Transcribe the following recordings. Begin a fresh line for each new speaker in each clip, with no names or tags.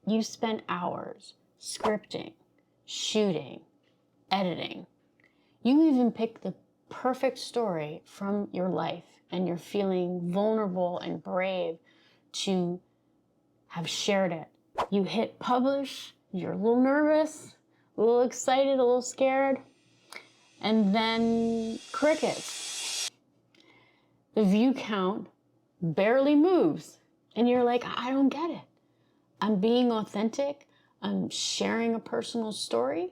You spent hours scripting, shooting, editing. You even picked the perfect story from your life, and you're feeling vulnerable and brave to have shared it. You hit publish, you're a little nervous, a little excited, a little scared, and then crickets. The view count barely moves, and you're like, I don't get it. I'm being authentic, I'm sharing a personal story.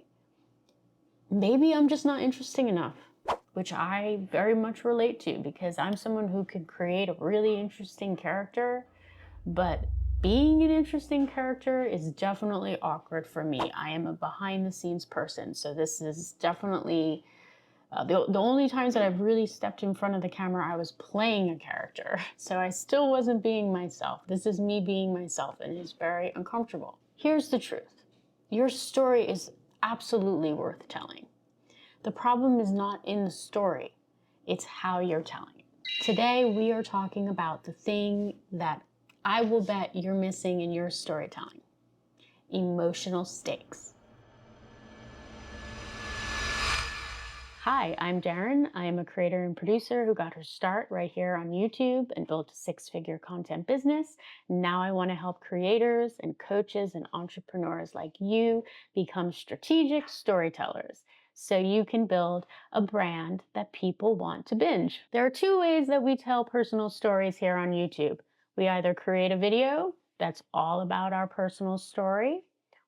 Maybe I'm just not interesting enough, which I very much relate to because I'm someone who can create a really interesting character, but being an interesting character is definitely awkward for me. I am a behind the scenes person, so this is definitely the only times that I've really stepped in front of the camera, I was playing a character. So I still wasn't being myself. This is me being myself, and it's very uncomfortable. Here's the truth. Your story is absolutely worth telling. The problem is not in the story, it's how you're telling it. Today, we are talking about the thing that I will bet you're missing in your storytelling: emotional stakes. Hi, I'm Daryn. I am a creator and producer who got her start right here on YouTube and built a six-figure content business. Now I want to help creators and coaches and entrepreneurs like you become strategic storytellers so you can build a brand that people want to binge. There are two ways that we tell personal stories here on YouTube. We either create a video that's all about our personal story,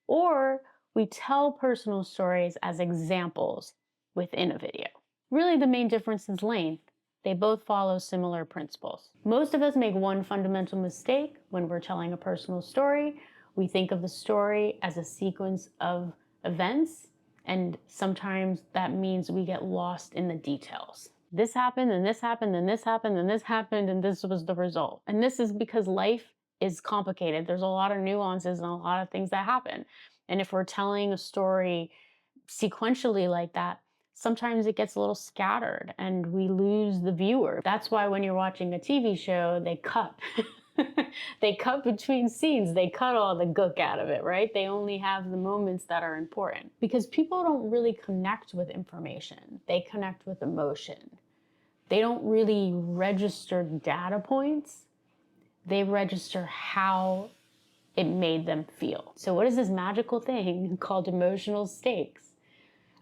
or we tell personal stories as examples within a video. Really, the main difference is length. They both follow similar principles. Most of us make one fundamental mistake when we're telling a personal story. We think of the story as a sequence of events, and sometimes that means we get lost in the details. This happened, and this happened, and this happened, and this happened, and this was the result. And this is because life is complicated. There's a lot of nuances and a lot of things that happen. And if we're telling a story sequentially like that, sometimes it gets a little scattered and we lose the viewer. That's why when you're watching a TV show, they cut. They cut between scenes. They cut all the gook out of it, right? They only have the moments that are important because people don't really connect with information. They connect with emotion. They don't really register data points. They register how it made them feel. So what is this magical thing called emotional stakes?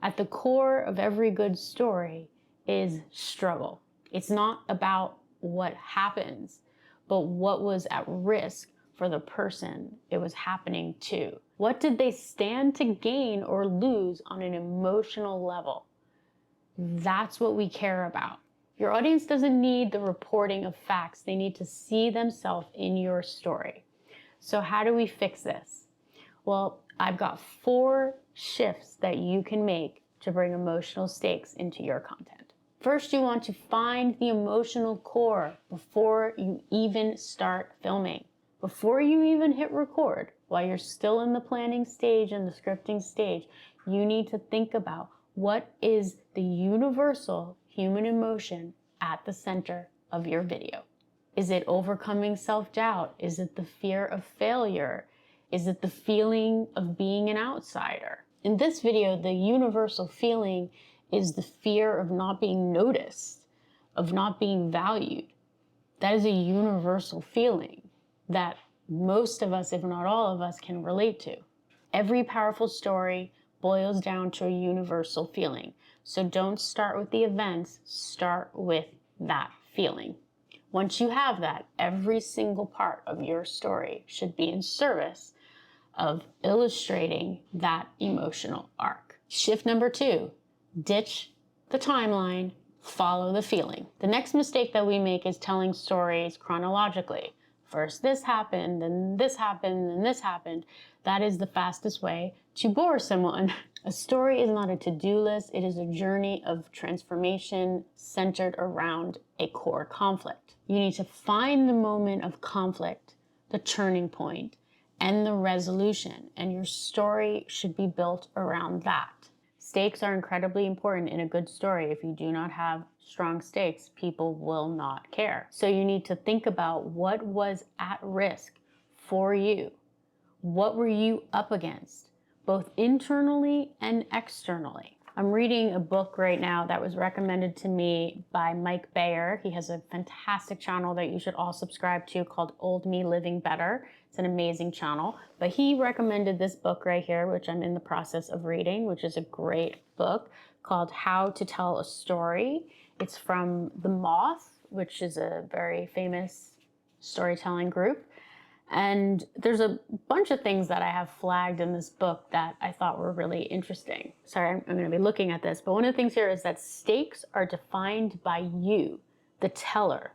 At the core of every good story is struggle. It's not about what happens, but what was at risk for the person it was happening to. What did they stand to gain or lose on an emotional level? That's what we care about. Your audience doesn't need the reporting of facts. They need to see themselves in your story. So how do we fix this? Well, I've got 4 shifts that you can make to bring emotional stakes into your content. First, you want to find the emotional core before you even start filming. Before you even hit record, while you're still in the planning stage and the scripting stage, you need to think about what is the universal human emotion at the center of your video. Is it overcoming self-doubt? Is it the fear of failure? Is it the feeling of being an outsider? In this video, the universal feeling is the fear of not being noticed, of not being valued. That is a universal feeling that most of us, if not all of us, can relate to. Every powerful story boils down to a universal feeling. So don't start with the events, start with that feeling. Once you have that, every single part of your story should be in service of illustrating that emotional arc. Shift number 2, ditch the timeline, follow the feeling. The next mistake that we make is telling stories chronologically. First this happened, then this happened, then this happened. That is the fastest way to bore someone. A story is not a to-do list, it is a journey of transformation centered around a core conflict. You need to find the moment of conflict, the turning point, and the resolution, and your story should be built around that. Stakes are incredibly important in a good story. If you do not have strong stakes, people will not care. So you need to think about what was at risk for you. What were you up against, both internally and externally? I'm reading a book right now that was recommended to me by Mike Bayer. He has a fantastic channel that you should all subscribe to called Old Me Living Better. It's an amazing channel. But he recommended this book right here, which I'm in the process of reading, which is a great book called How to Tell a Story. It's from The Moth, which is a very famous storytelling group. And there's a bunch of things that I have flagged in this book that I thought were really interesting. Sorry, I'm going to be looking at this, but one of the things here is that stakes are defined by you, the teller,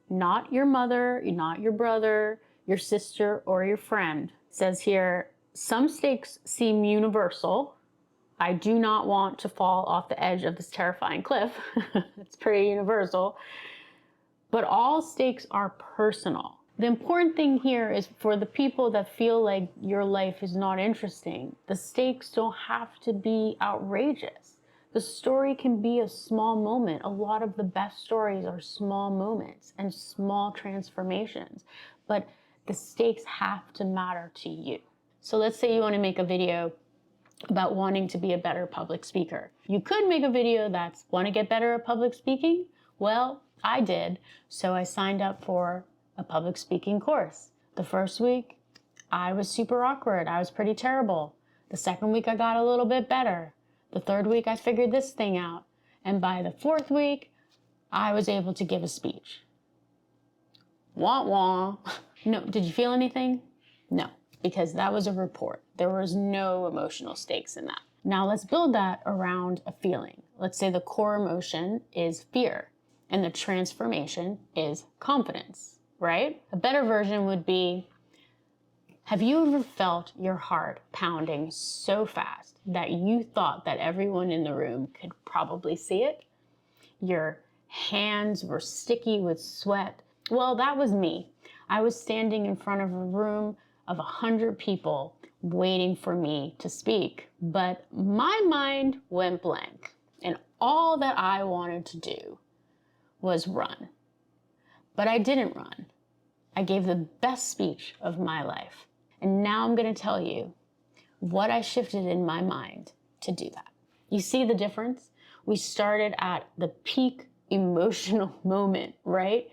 not your mother, not your brother, your sister, or your friend. It says here, some stakes seem universal. I do not want to fall off the edge of this terrifying cliff. It's pretty universal. But all stakes are personal. The important thing here is for the people that feel like your life is not interesting, the stakes don't have to be outrageous. The story can be a small moment. A lot of the best stories are small moments and small transformations, but the stakes have to matter to you. So let's say you want to make a video about wanting to be a better public speaker. You could make a video that's want to get better at public speaking. Well, I did, so I signed up for a public speaking course. The first week, I was super awkward. I was pretty terrible. The second week, I got a little bit better. The third week, I figured this thing out. And by the fourth week, I was able to give a speech. Wah wah. No, did you feel anything? No, because that was a report. There was no emotional stakes in that. Now let's build that around a feeling. Let's say the core emotion is fear and the transformation is confidence. Right? A better version would be, have you ever felt your heart pounding so fast that you thought that everyone in the room could probably see it? Your hands were sticky with sweat. Well, that was me. I was standing in front of a room of 100 people waiting for me to speak, but my mind went blank, and all that I wanted to do was run. But I didn't run. I gave the best speech of my life. And now I'm going to tell you what I shifted in my mind to do that. You see the difference? We started at the peak emotional moment, right?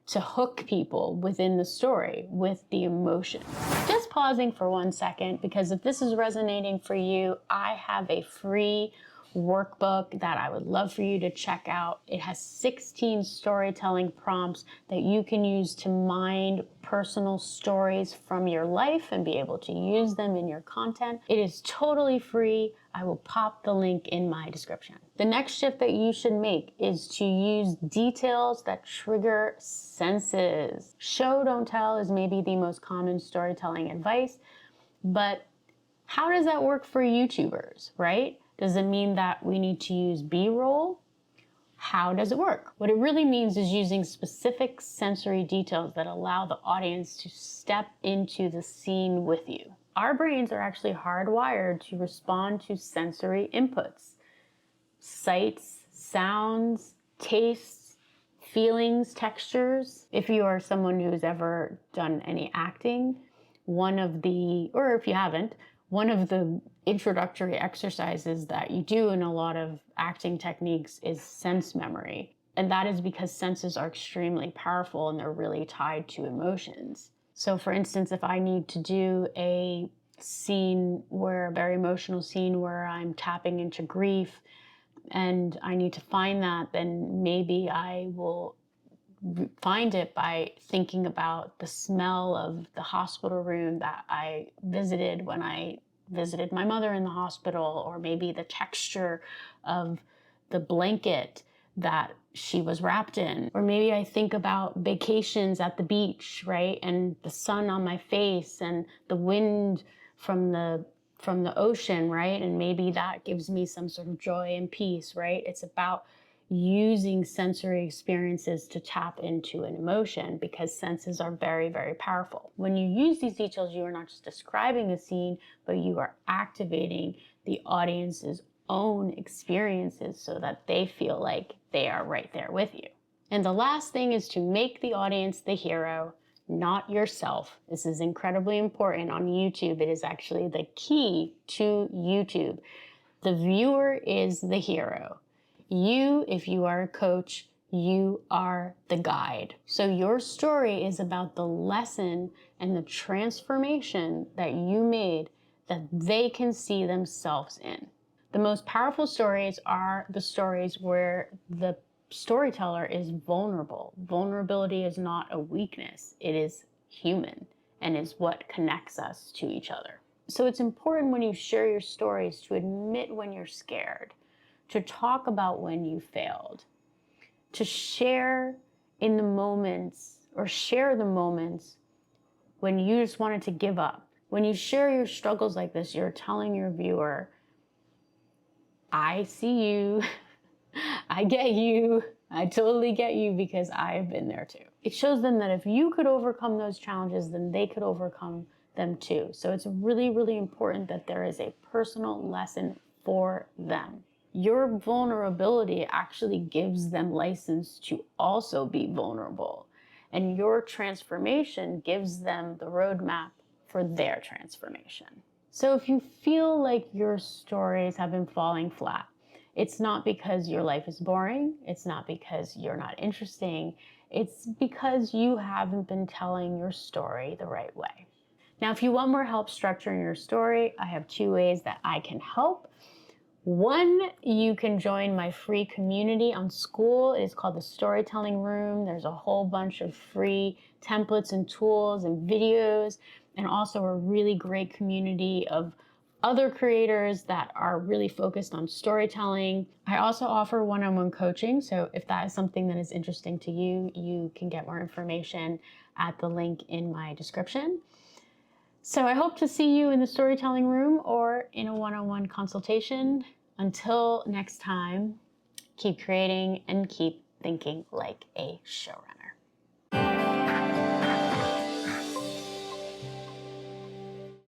To hook people within the story with the emotion. Just pausing for 1 second, because if this is resonating for you, I have a free workbook that I would love for you to check out. It has 16 storytelling prompts that you can use to mine personal stories from your life and be able to use them in your content. It is totally free. I will pop the link in my description. The next shift that you should make is to use details that trigger senses. Show, don't tell is maybe the most common storytelling advice, but how does that work for YouTubers, right? Does it mean that we need to use B-roll? How does it work? What it really means is using specific sensory details that allow the audience to step into the scene with you. Our brains are actually hardwired to respond to sensory inputs. Sights, sounds, tastes, feelings, textures. If you are someone who's ever done any acting, or if you haven't, one of the introductory exercises that you do in a lot of acting techniques is sense memory. And that is because senses are extremely powerful and they're really tied to emotions. So for instance, if I need to do a very emotional scene where I'm tapping into grief and I need to find that, then maybe I will find it by thinking about the smell of the hospital room that I visited when I visited my mother in the hospital, or maybe the texture of the blanket that she was wrapped in. Or maybe I think about vacations at the beach, right? And the sun on my face and the wind from the ocean, right? And maybe that gives me some sort of joy and peace, right? It's about using sensory experiences to tap into an emotion, because senses are very, very powerful. When you use these details, you are not just describing a scene, but you are activating the audience's own experiences so that they feel like they are right there with you. And the last thing is to make the audience the hero, not yourself. This is incredibly important on YouTube. It is actually the key to YouTube. The viewer is the hero. You, if you are a coach, you are the guide. So your story is about the lesson and the transformation that you made that they can see themselves in. The most powerful stories are the stories where the storyteller is vulnerable. Vulnerability is not a weakness, it is human and is what connects us to each other. So it's important when you share your stories to admit when you're scared, to talk about when you failed, to share in the moments or share the moments when you just wanted to give up. When you share your struggles like this, you're telling your viewer, I see you, I get you, I totally get you because I've been there too. It shows them that if you could overcome those challenges, then they could overcome them too. So it's really, really important that there is a personal lesson for them. Your vulnerability actually gives them license to also be vulnerable. And your transformation gives them the roadmap for their transformation. So if you feel like your stories have been falling flat, it's not because your life is boring. It's not because you're not interesting. It's because you haven't been telling your story the right way. Now, if you want more help structuring your story, I have 2 ways that I can help. One, you can join my free community on School. It is called the Storytelling Room. There's a whole bunch of free templates and tools and videos, and also a really great community of other creators that are really focused on storytelling. I also offer one-on-one coaching, so if that is something that is interesting to you, you can get more information at the link in my description. So I hope to see you in the storytelling room or in a one-on-one consultation. Until next time, keep creating and keep thinking like a showrunner.